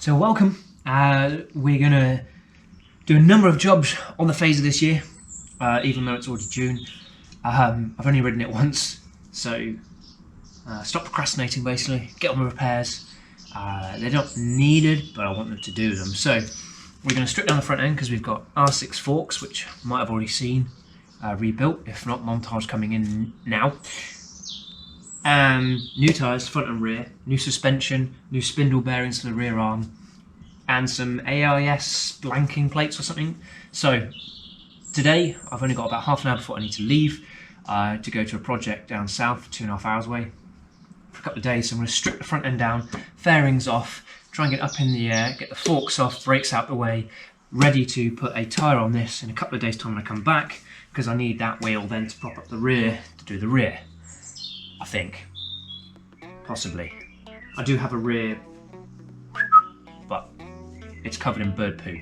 So welcome. We're gonna do a number of jobs on the Fazer this year, even though it's already June. I've only ridden it once, so stop procrastinating basically, get on with repairs. They're not needed, but I want them to do them. So we're going to strip down the front end because we've got R6 forks, which you might have already seen rebuilt, if not montage coming in now. New tyres, front and rear, new suspension, new spindle bearings for the rear arm, and some AIS blanking plates or something. So today I've only got about half an hour before I need to leave to go to a project down south, 2.5 hours away, for a couple of days. So I'm going to strip the front end down, fairings off, try and get up in the air, get the forks off, brakes out the way, ready to put a tyre on this in a couple of days' time when I come back, because I need that wheel then to prop up the rear to do the rear. I think. Possibly. I do have a rear, but it's covered in bird poo.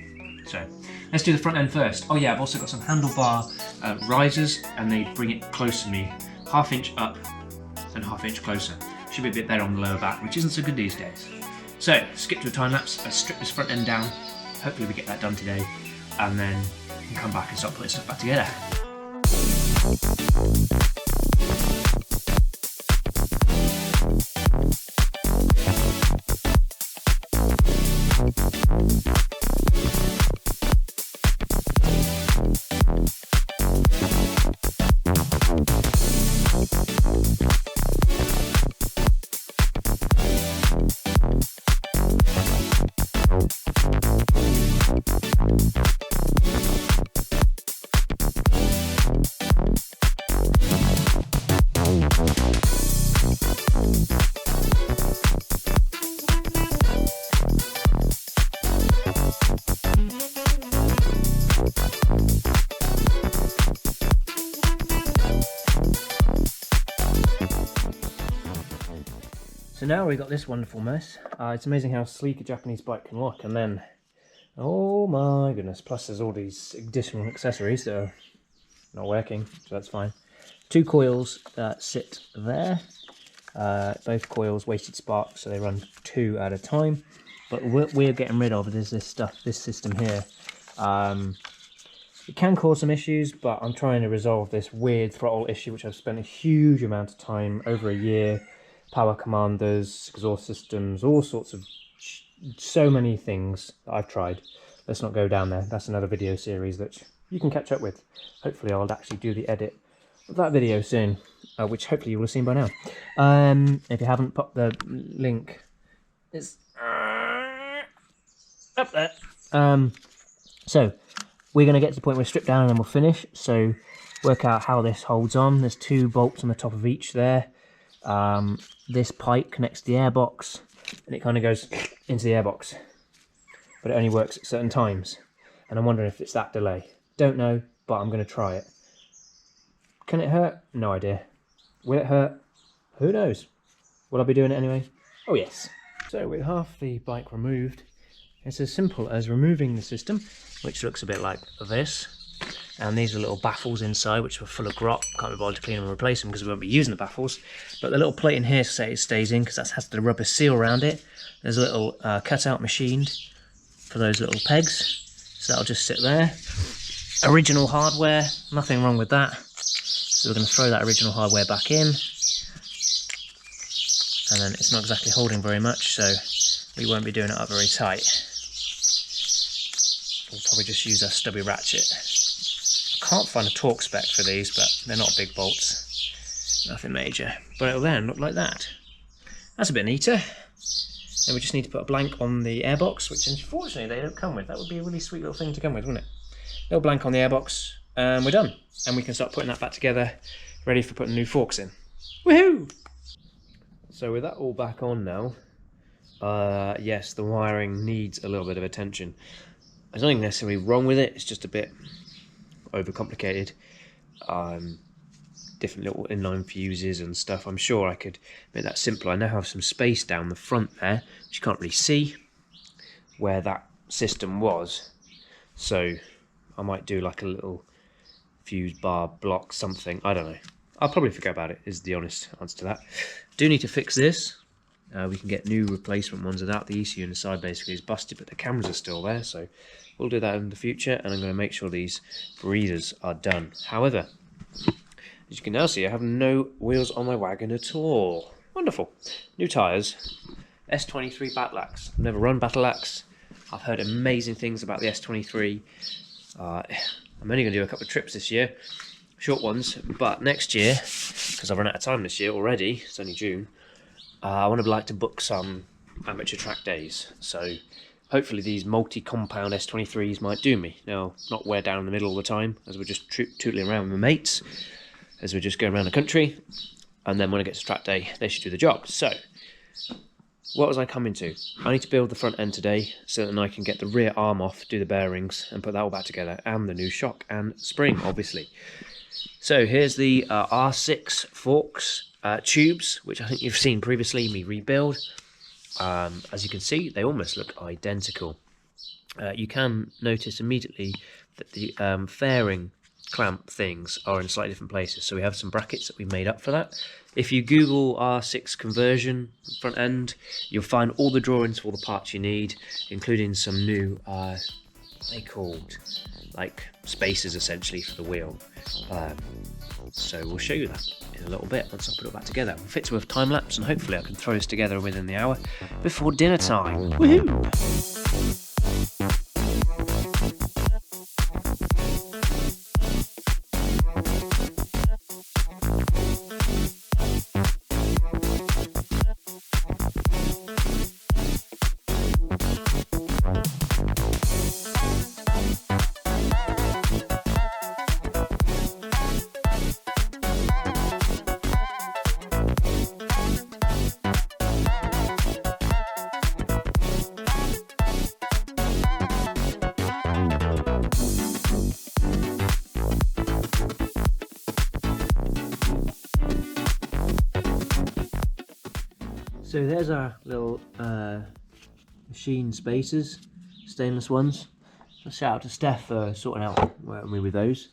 So let's do the front end first. Oh yeah, I've also got some handlebar risers, and they bring it close to me, 1/2 inch up and 1/2 inch closer. Should be a bit better on the lower back, which isn't so good these days. So skip to a time lapse. I strip this front end down. Hopefully we get that done today, and then we can come back and start putting stuff back together. So now we've got this wonderful mess. It's amazing how sleek a Japanese bike can look, and then, oh my goodness, plus there's all these additional accessories that are not working, so that's fine. 2 coils that sit there, both coils weighted spark, so they run 2 at a time. But what we're getting rid of is this stuff, this system here. It can cause some issues, but I'm trying to resolve this weird throttle issue, which I've spent a huge amount of time, over a year, power commanders, exhaust systems, all sorts of, so many things that I've tried. Let's not go down there. That's another video series that you can catch up with. Hopefully I'll actually do the edit of that video soon, which hopefully you will have seen by now. If you haven't, pop the link. It's up there. So we're going to get to the point where we strip down and then we'll finish. So work out how this holds on. There's 2 bolts on the top of each there. This pipe connects to the airbox, and it kind of goes into the airbox, but it only works at certain times, and I'm wondering if it's that delay. Don't know, but I'm going to try it. Can it hurt? No idea. Will it hurt? Who knows? Will I be doing it anyway? Oh yes. So with half the bike removed, it's as simple as removing the system, which looks a bit like this. And these are little baffles inside, which were full of grot. Can't be bothered to clean them and replace them because we won't be using the baffles. But the little plate in here stays in because that has the rubber seal around it. There's a little cutout machined for those little pegs. So that'll just sit there. Original hardware, nothing wrong with that. So we're going to throw that original hardware back in. And then it's not exactly holding very much, so we won't be doing it up very tight. We'll probably just use a stubby ratchet. Can't find a torque spec for these, but they're not big bolts, nothing major, but it'll then look like that. That's a bit neater. Then we just need to put a blank on the airbox, which unfortunately they don't come with. That would be a really sweet little thing to come with, wouldn't it? Little blank on the airbox, and we're done, and we can start putting that back together, ready for putting new forks in. Woohoo! So with that all back on now, yes, the wiring needs a little bit of attention. There's nothing necessarily wrong with it, it's just a bit overcomplicated. Different little inline fuses and stuff. I'm sure I could make that simpler. I now have some space down the front there, which you can't really see where that system was, so I might do like a little fuse bar block something. I don't know. I'll probably forget about it, is the honest answer to that. Do need to fix this. We can get new replacement ones without the ECU on the side basically is busted, but the cameras are still there, so we'll do that in the future, and I'm going to make sure these breathers are done. However, as you can now see, I have no wheels on my wagon at all. Wonderful. New tyres, S23 Battlax. I've never run Battlax. I've heard amazing things about the S23. I'm only going to do a couple of trips this year, short ones, but next year, because I've run out of time this year already, it's only June, I want to like to book some amateur track days. So hopefully these multi-compound S23s might do me. Now, not wear down in the middle all the time, as we're just tootling around with my mates, as we're just going around the country, and then when I get to track day, they should do the job. So, what was I coming to? I need to build the front end today, so that I can get the rear arm off, do the bearings, and put that all back together, and the new shock and spring, obviously. So, here's the R6 forks tubes, which I think you've seen previously me rebuild. As you can see, they almost look identical. You can notice immediately that the fairing clamp things are in slightly different places, so we have some brackets that we've made up for that. If you Google R6 conversion front end, you'll find all the drawings for all the parts you need, including some new they called like spacers essentially for the wheel. So we'll show you that in a little bit once I put it back together. It fits with time lapse, and hopefully I can throw this together within the hour before dinner time. Woohoo! So there's our little machine spacers, stainless ones. A shout out to Steph for sorting out me with those.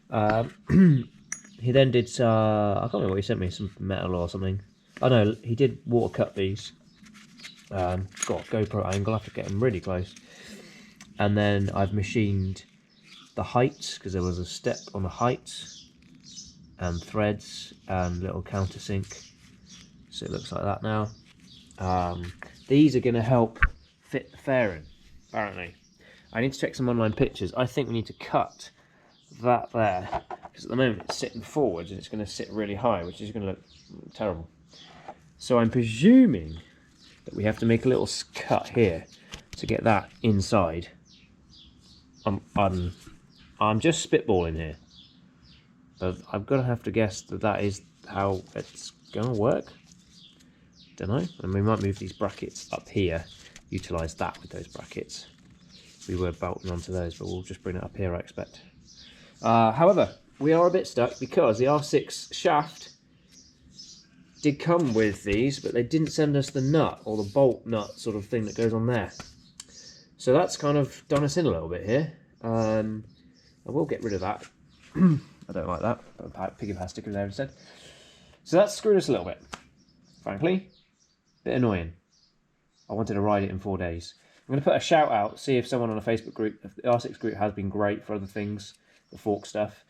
He then did, I can't remember what he sent me, some metal or something. Oh no, he did water cut these. Got a GoPro angle, I have to get them really close. And then I've machined the heights, because there was a step on the heights, and threads, and little countersink. So it looks like that now. These are going to help fit the fairing, apparently. I need to check some online pictures. I think we need to cut that there, because at the moment it's sitting forwards and it's going to sit really high, which is going to look terrible. So I'm presuming that we have to make a little cut here to get that inside. I'm just spitballing here, but I'm going to have to guess that that is how it's going to work. Don't know. And we might move these brackets up here, utilise that with those brackets. We were bolting onto those, but we'll just bring it up here, I expect. However, we are a bit stuck because the R6 shaft did come with these, but they didn't send us the nut, or the bolt nut sort of thing that goes on there. So that's kind of done us in a little bit here. I will get rid of that. I don't like that. I'll put piggy sticker there instead. So that's screwed us a little bit, frankly. Bit annoying. I wanted to ride it in 4 days. I'm going to put a shout out, see if someone on a Facebook group, the R6 group has been great for other things, the fork stuff,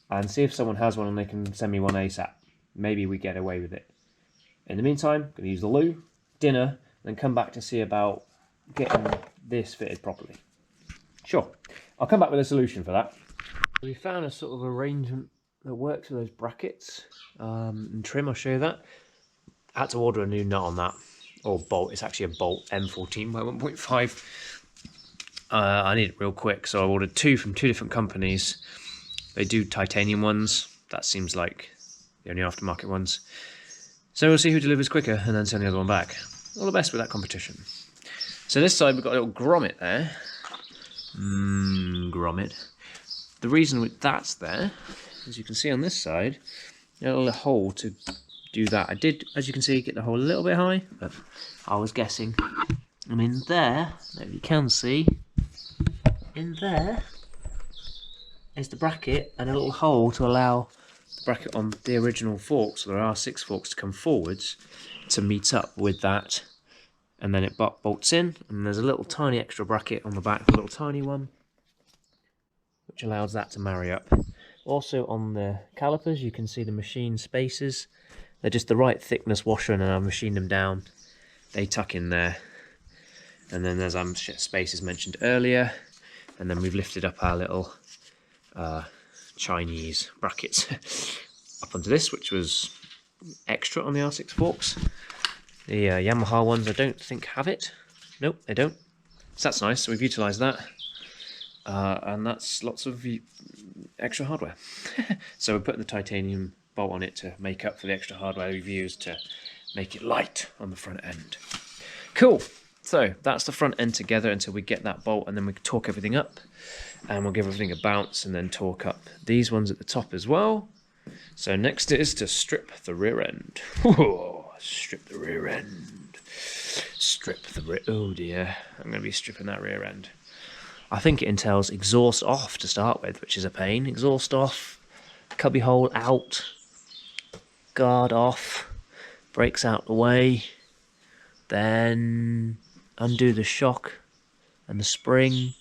and see if someone has one and they can send me one ASAP. Maybe we get away with it. In the meantime, I'm going to use the loo, dinner, then come back to see about getting this fitted properly. Sure, I'll come back with a solution for that. We found a sort of arrangement that works with those brackets and trim. I'll show you that. I had to order a new nut on that, or bolt. It's actually a bolt M14 by 1.5. I need it real quick, so I ordered two from two different companies. They do titanium ones. That seems like the only aftermarket ones. So we'll see who delivers quicker and then send the other one back. All the best with that competition. So this side we've got a little grommet there. Grommet. The reason that's there, as you can see on this side, a little hole to do that. I did, as you can see, get the hole a little bit high, but I was guessing. And in there, if you can see, in there is the bracket and a little hole to allow the bracket on the original forks, or the R6 forks, to come forwards to meet up with that, and then it bolts in, and there's a little tiny extra bracket on the back, a little tiny one, which allows that to marry up. Also on the calipers you can see the machine spacers. They're just the right thickness washer, and I've machined them down. They tuck in there. And then there's spacers mentioned earlier, and then we've lifted up our little Chinese brackets up onto this, which was extra on the R6 forks. The Yamaha ones I don't think have it. Nope, they don't. So that's nice, so we've utilised that. And that's lots of extra hardware. So we're putting the titanium bolt on it to make up for the extra hardware we've used to make it light on the front end. Cool. So that's the front end together until we get that bolt, and then we torque everything up, and we'll give everything a bounce and then torque up these ones at the top as well. So next is to strip the rear end. Strip the rear end. Strip the rear. Oh dear, I'm going to be stripping that rear end. I think it entails exhaust off to start with, which is a pain. Exhaust off, cubby hole out, guard off, brakes out the way, then undo the shock and the spring,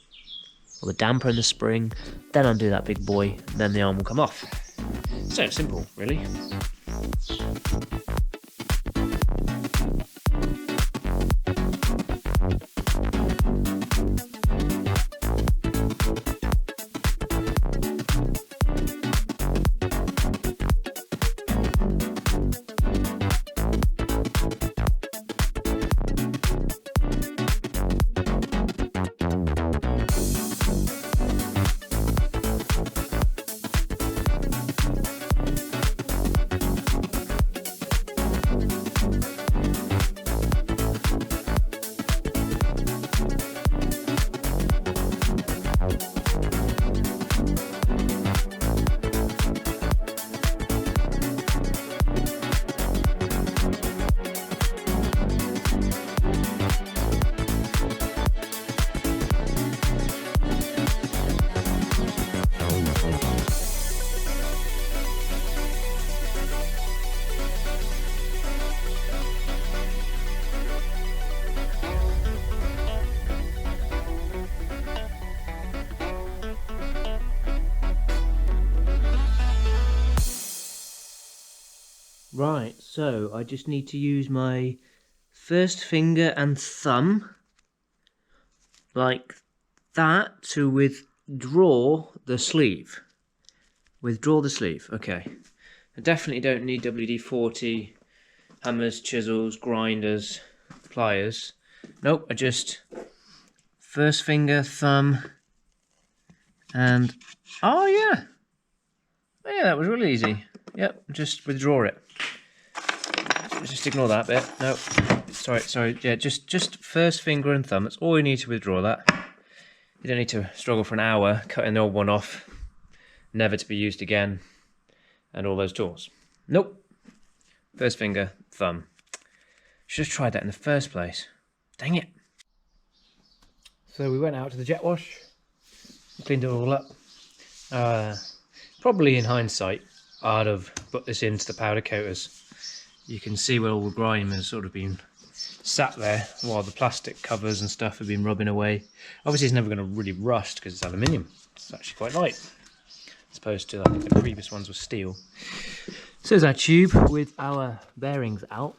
or the damper and the spring, then undo that big boy, and then the arm will come off. So simple, really. Right, so I just need to use my first finger and thumb like that to withdraw the sleeve. Withdraw the sleeve, okay. I definitely don't need WD-40, hammers, chisels, grinders, pliers. Nope, I just first finger, thumb, and oh yeah, that was really easy. Yep, just withdraw it. Just ignore that bit. No, sorry. Yeah, just first finger and thumb. That's all you need to withdraw that. You don't need to struggle for an hour cutting the old one off, never to be used again, and all those tools. Nope. First finger, thumb. Should have tried that in the first place. Dang it. So we went out to the jet wash, cleaned it all up. Probably in hindsight, I'd have put this into the powder coaters. You can see where all the grime has sort of been sat there while the plastic covers and stuff have been rubbing away. Obviously it's never going to really rust because it's aluminium. It's actually quite light, as opposed to, I think the previous ones were steel. So there's our tube with our bearings out.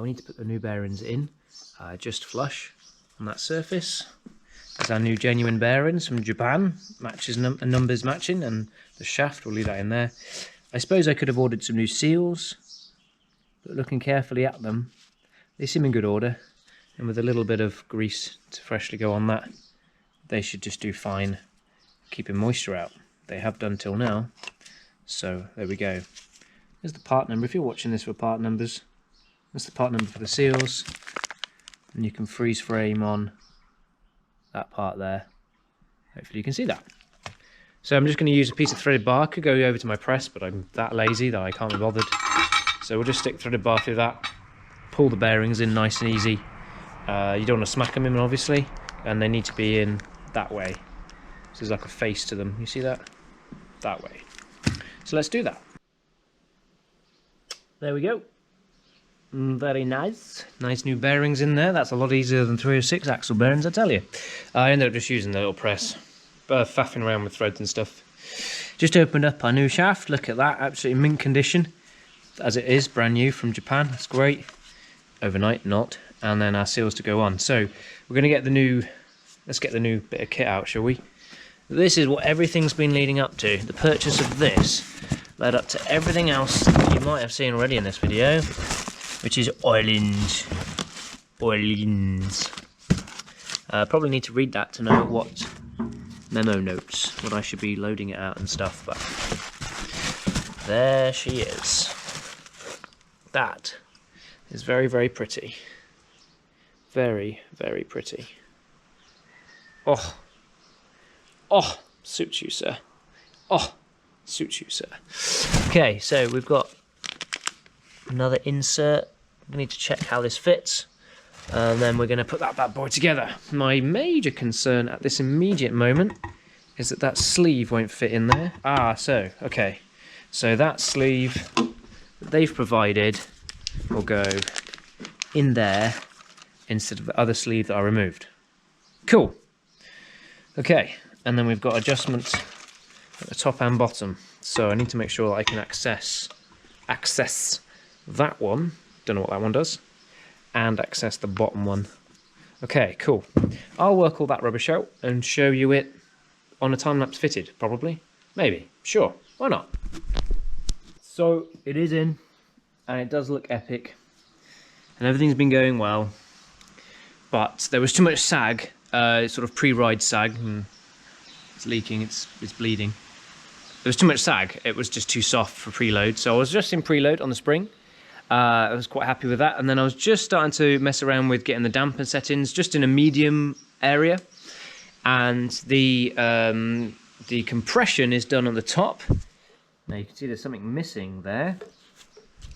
We need to put the new bearings in, just flush on that surface. There's our new genuine bearings from Japan, matches numbers matching, and the shaft, we'll leave that in there. I suppose I could have ordered some new seals, but looking carefully at them, they seem in good order, and with a little bit of grease to freshly go on that, they should just do fine keeping moisture out. They have done till now, so there we go. There's the part number. If you're watching this for part numbers, that's the part number for the seals, and you can freeze frame on that part there. Hopefully you can see that. So I'm just going to use a piece of threaded bar. I could go over to my press, but I'm that lazy that I can't be bothered. So we'll just stick threaded bar through that, pull the bearings in nice and easy. You don't want to smack them in, obviously, and they need to be in that way. So there's like a face to them. You see that? That way. So let's do that. There we go. Very nice. Nice new bearings in there. That's a lot easier than 306 axle bearings, I tell you. I ended up just using the little press, faffing around with threads and stuff. Just opened up our new shaft. Look at that, absolutely mint condition, as it is, brand new from Japan. That's great. Overnight, not. And then our seals to go on. So we're going to get the new, let's get the new bit of kit out, shall we? This is what everything's been leading up to. The purchase of this led up to everything else that you might have seen already in this video, which is OHLINS. OHLINS. Probably need to read that to know what memo notes, what I should be loading it out and stuff, but there she is. That is very, very pretty. Very, very pretty. Oh. Oh, suits you, sir. Oh, suits you, sir. Okay, so we've got another insert. We need to check how this fits, and then we're going to put that bad boy together. My major concern at this immediate moment is that that sleeve won't fit in there. Okay. So that sleeve that they've provided will go in there instead of the other sleeve that I removed. Cool. Okay, and then we've got adjustments at the top and bottom. So I need to make sure that I can access that one. Don't know what that one does. And access the bottom one. Okay, cool. I'll work all that rubbish out and show you it on a time-lapse fitted, probably. Maybe. Sure. Why not? So it is in, and it does look epic. And everything's been going well. But there was too much sag, sort of pre-ride sag. It's leaking, it's bleeding. There was too much sag. It was just too soft for preload. So I was just in preload on the spring. I was quite happy with that, and then I was just starting to mess around with getting the damper settings just in a medium area, and the compression is done on the top. Now you can see there's something missing there.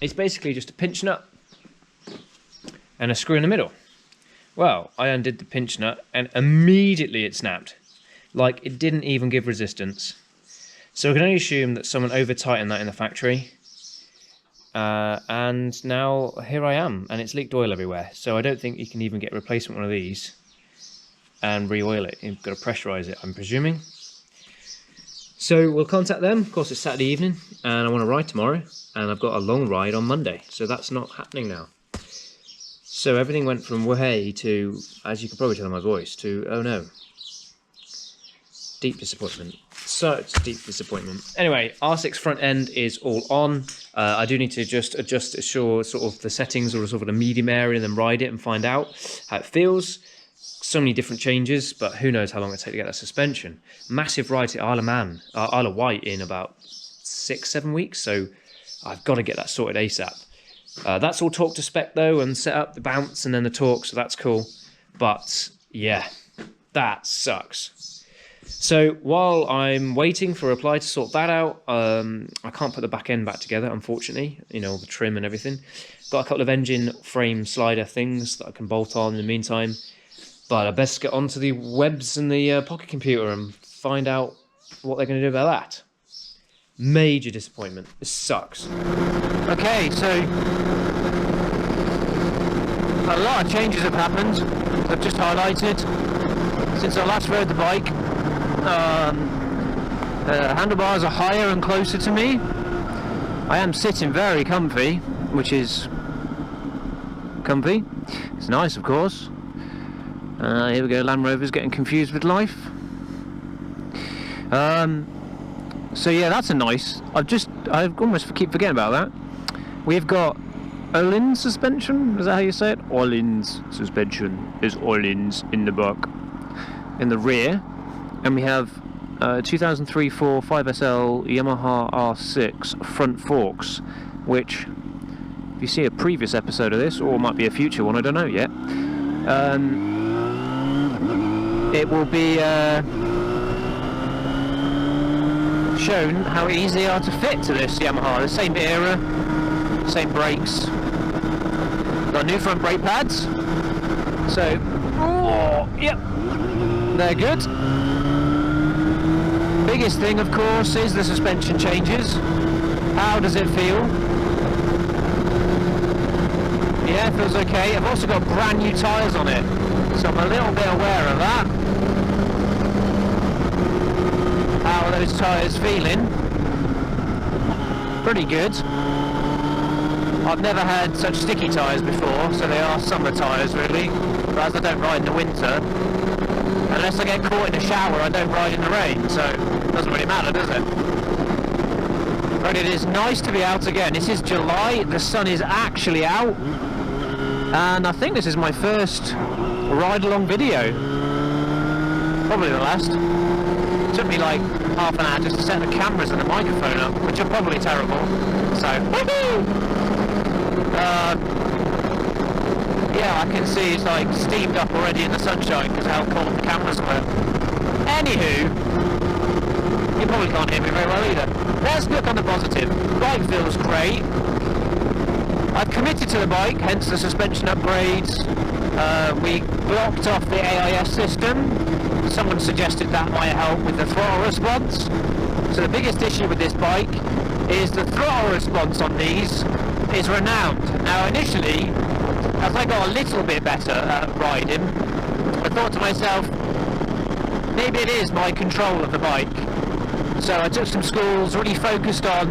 It's basically just a pinch nut and a screw in the middle. Well, I undid the pinch nut and immediately it snapped, like it didn't even give resistance. So I can only assume that someone over tightened that in the factory. And now here I am, and it's leaked oil everywhere, so I don't think you can even get a replacement one of these and re-oil it. You've got to pressurize it, I'm presuming. So we'll contact them. Of course, it's Saturday evening and I want to ride tomorrow, and I've got a long ride on Monday, so that's not happening now. So everything went from wahey to, as you can probably tell in my voice, to oh no. Deep disappointment. Such deep disappointment. Anyway, R6 front end is all on. I do need to just adjust sort of the settings or sort of a medium area and then ride it and find out how it feels. So many different changes, but who knows how long it takes to get that suspension. Massive ride to Isle of Wight in about 6-7 weeks, so I've got to get that sorted ASAP. That's all torque to spec though, and set up the bounce and then the torque, so that's cool. But yeah, that sucks. So while I'm waiting for a reply to sort that out, I can't put the back end back together, unfortunately, you know, all the trim and everything. Got a couple of engine frame slider things that I can bolt on in the meantime, but I best get onto the webs and the pocket computer and find out what they're going to do about that. Major disappointment. This sucks. Okay, so a lot of changes have happened. I've just highlighted since I last rode the bike. The handlebars are higher and closer to me. I am sitting very comfy, which is comfy. It's nice, of course. Here we go, Land Rover's getting confused with life. So yeah, that's a nice. I almost keep forgetting about that. We've got OHLINS suspension. Is that how you say it? OHLINS suspension. There's OHLINS in the back, in the rear. And we have 2003-4 5SL Yamaha R6 front forks, which, if you see a previous episode of this, or it might be a future one, I don't know yet, it will be shown how easy they are to fit to this Yamaha. The same era, same brakes. Got new front brake pads. So, yep, they're good. Biggest thing, of course, is the suspension changes. How does it feel? Yeah, feels okay. I've also got brand new tyres on it, so I'm a little bit aware of that. How are those tyres feeling? Pretty good. I've never had such sticky tyres before, so they are summer tyres really, but as I don't ride in the winter, unless I get caught in a shower, I don't ride in the rain, so it doesn't really matter, does it? But it is nice to be out again. This is July, the sun is actually out, and I think this is my first ride-along video. Probably the last. It took me like half an hour just to set the cameras and the microphone up, which are probably terrible, so woohoo! Yeah, I can see it's like steamed up already in the sunshine because of how cold the cameras were. Anywho, you probably can't hear me very well either. Let's look on the positive. Bike feels great. I've committed to the bike, hence the suspension upgrades. We blocked off the AIS system. Someone suggested that might help with the throttle response. So the biggest issue with this bike is the throttle response on these is renowned. Now initially, as I got a little bit better at riding, I thought to myself, maybe it is my control of the bike. So I took some schools, really focused on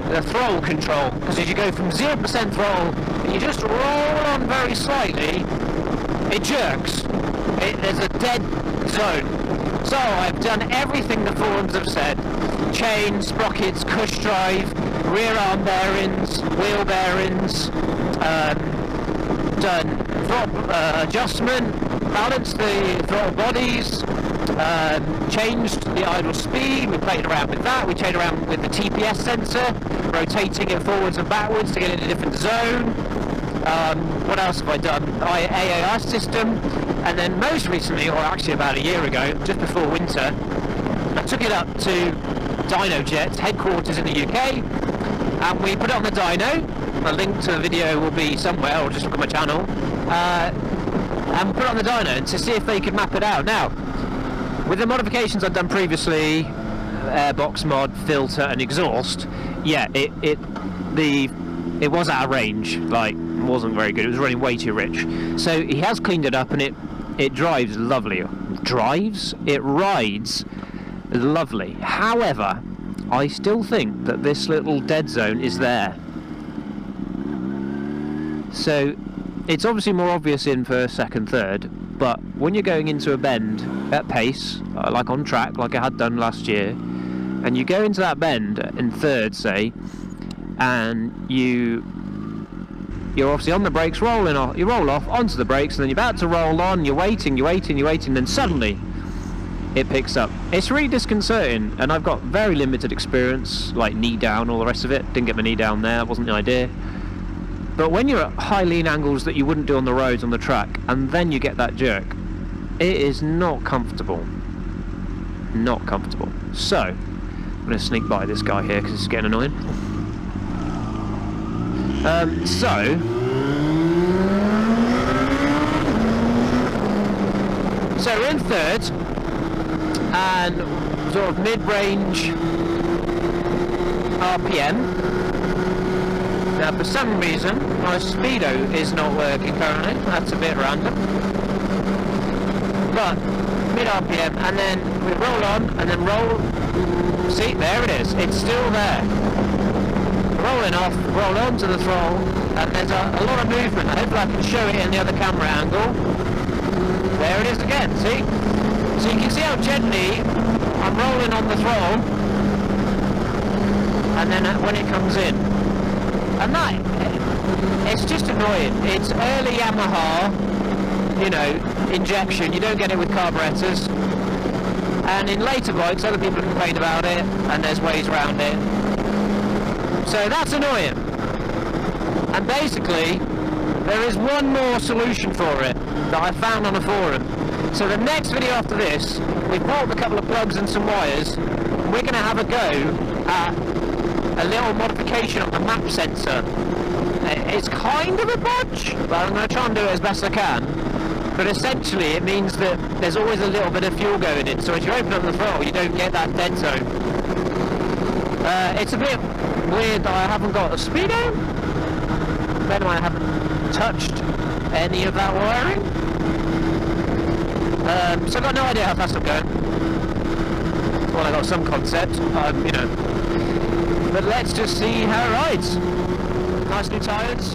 the throttle control, because as you go from 0% throttle and you just roll on very slightly, it jerks. There's a dead zone. So I've done everything the forums have said: chain, sprockets, cush drive, rear arm bearings, wheel bearings, done throttle adjustment, balanced the throttle bodies, changed the idle speed. We played around with that. We played around with the TPS sensor, rotating it forwards and backwards to get in a different zone. What else have I done? AAR system, and then most recently, or actually about a year ago, just before winter, I took it up to DynoJet's headquarters in the UK, and we put it on the dyno. A link to the video will be somewhere, or just look at my channel, and put it on the dyno to see if they could map it out. Now, with the modifications I've done previously, airbox mod, filter and exhaust, yeah, it was out of range, like, wasn't very good. It was running way too rich. So he has cleaned it up, and it drives lovely. It rides lovely. However, I still think that this little dead zone is there. So it's obviously more obvious in first, second, third, but when you're going into a bend at pace, like on track, like I had done last year, and you go into that bend in third, say, and you're obviously on the brakes, rolling off, you roll off onto the brakes, and then you're about to roll on, you're waiting, then suddenly it picks up. It's really disconcerting, and I've got very limited experience, like knee down, all the rest of it. Didn't get my knee down there, that wasn't the idea. But when you're at high lean angles that you wouldn't do on the roads, on the track, and then you get that jerk, it is not comfortable. Not comfortable. So, I'm going to sneak by this guy here because it's getting annoying. So we're in third, and sort of mid-range RPM. Now, for some reason, my speedo is not working currently. That's a bit random. But mid RPM, and then we roll on, and then roll. See, there it is. It's still there. Rolling off, roll onto the throttle, and there's a lot of movement. Hopefully I can show it in the other camera angle. There it is again, see? So you can see how gently I'm rolling on the throttle, and then when it comes in. And that, it's just annoying. It's early Yamaha, you know, injection. You don't get it with carburetors. And in later bikes, other people complain about it, and there's ways around it. So that's annoying. And basically, there is one more solution for it that I found on a forum. So the next video after this, we've bought a couple of plugs and some wires. We're going to have a go at a little modification on the map sensor. It's kind of a bodge, but I'm going to try and do it as best I can. But essentially it means that there's always a little bit of fuel going in, so as you open up the throttle you don't get that dead zone. It's a bit weird that I haven't got a speedo. Then I haven't. touched any of that wiring. So I've got no idea how fast I'm going. Well, I got some concept, you know. But let's just see how it rides. Nice new tyres.